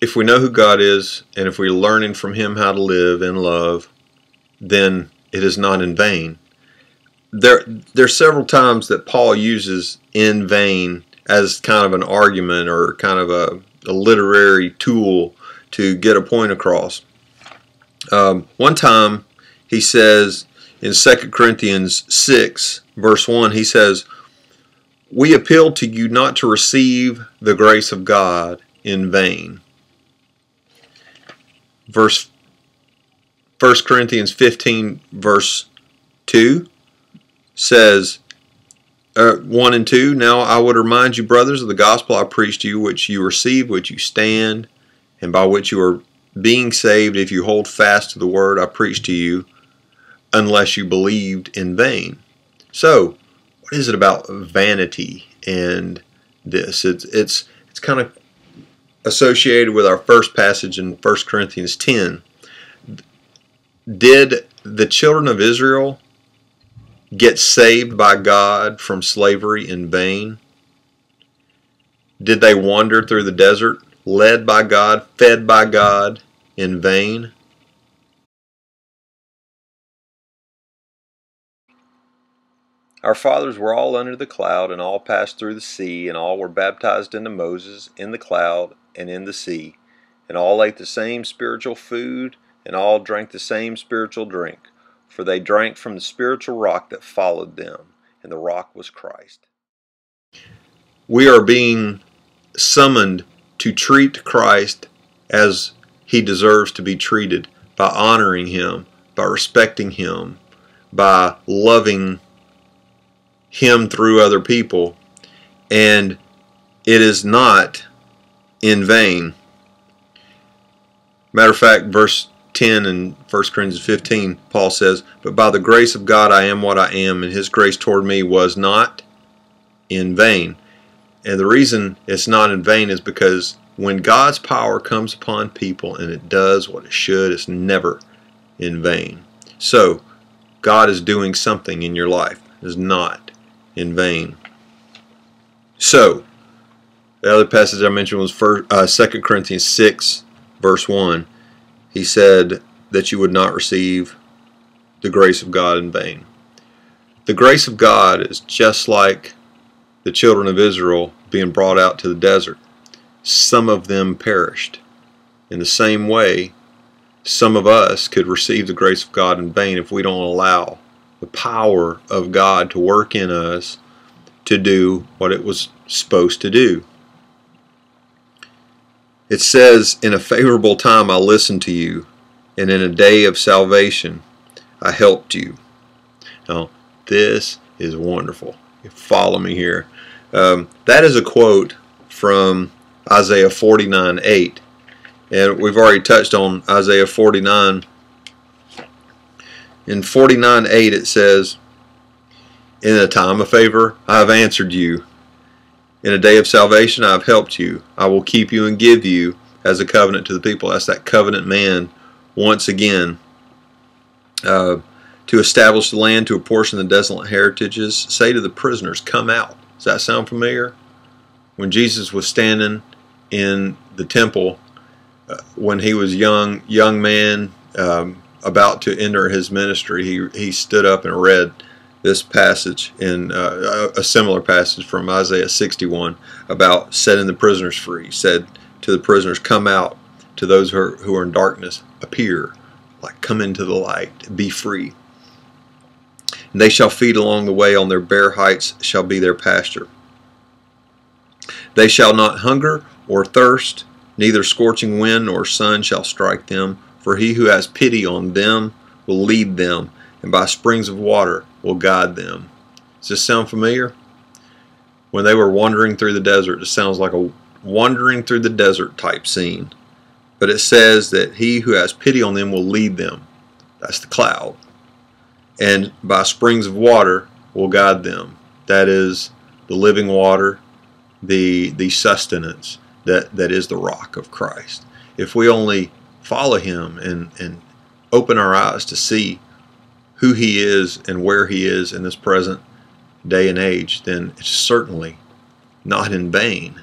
if we know who God is, and if we're learning from Him how to live in love, then it is not in vain. There's several times that Paul uses in vain as kind of an argument or kind of a literary tool to get a point across. One time he says in 2 Corinthians 6 verse 1, he says, "We appeal to you not to receive the grace of God in vain." Verse 1 Corinthians 15 verse 2 says, 1 and 2, "Now I would remind you, brothers, of the gospel I preached to you, which you received, which you stand, and by which you are being saved, if you hold fast to the word I preached to you, unless you believed in vain." So, what is it about vanity and this? It's kind of associated with our first passage in 1 Corinthians 10. Did the children of Israel get saved by God from slavery in vain? Did they wander through the desert, led by God, fed by God in vain? Our fathers were all under the cloud, and all passed through the sea, and all were baptized into Moses in the cloud and in the sea, and all ate the same spiritual food, and all drank the same spiritual drink, for they drank from the spiritual rock that followed them, and the rock was Christ. We are being summoned to treat Christ as He deserves to be treated, by honoring Him, by respecting Him, by loving Him through other people, and it is not in vain. Matter of fact, verse 10 in 1 Corinthians 15, Paul says, "But by the grace of God I am what I am, and His grace toward me was not in vain." And the reason it's not in vain is because when God's power comes upon people and it does what it should, it's never in vain. So, God is doing something in your life. It is not in vain. So, the other passage I mentioned was 2 Corinthians 6 verse 1. He said that you would not receive the grace of God in vain. The grace of God is just like the children of Israel being brought out to the desert. Some of them perished. In the same way, some of us could receive the grace of God in vain if we don't allow the power of God to work in us to do what it was supposed to do. It says, "In a favorable time I listened to you, and in a day of salvation I helped you." Now, this is wonderful. Follow me here. That is a quote from Isaiah 49:8. And we've already touched on Isaiah 49. In 49:8 it says, "In a time of favor I have answered you. In a day of salvation I have helped you. I will keep you and give you as a covenant to the people." That's that covenant man once again. To establish the land, to apportion the desolate heritages. Say to the prisoners, "Come out." Does that sound familiar? When Jesus was standing in the temple, when he was young man, about to enter his ministry, he stood up and read this passage, in a similar passage from Isaiah 61 about setting the prisoners free. He said to the prisoners, "Come out. To those who are in darkness, appear." Like, come into the light, be free. "And they shall feed along the way, on their bare heights shall be their pasture. They shall not hunger or thirst, neither scorching wind nor sun shall strike them. For he who has pity on them will lead them, and by springs of water will guide them." Does this sound familiar? When they were wandering through the desert, it sounds like a wandering through the desert type scene. But it says that he who has pity on them will lead them. That's the cloud. And by springs of water will guide them. That is the living water, the sustenance that is the rock of Christ. If we only follow Him and open our eyes to see who He is and where He is in this present day and age, then it's certainly not in vain.